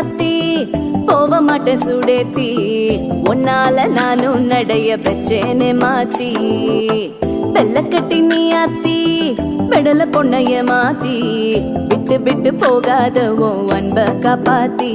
மாத்தி போக மாட்டேன் சுடேத்தி உன்னால நானும் நடைய பெற்றேனே மாத்தி வெள்ள கட்டி நீ ஆத்தி பெடல பொண்ணைய மாத்தி விட்டு விட்டு போகாத உன் அன்ப காப்பாத்தி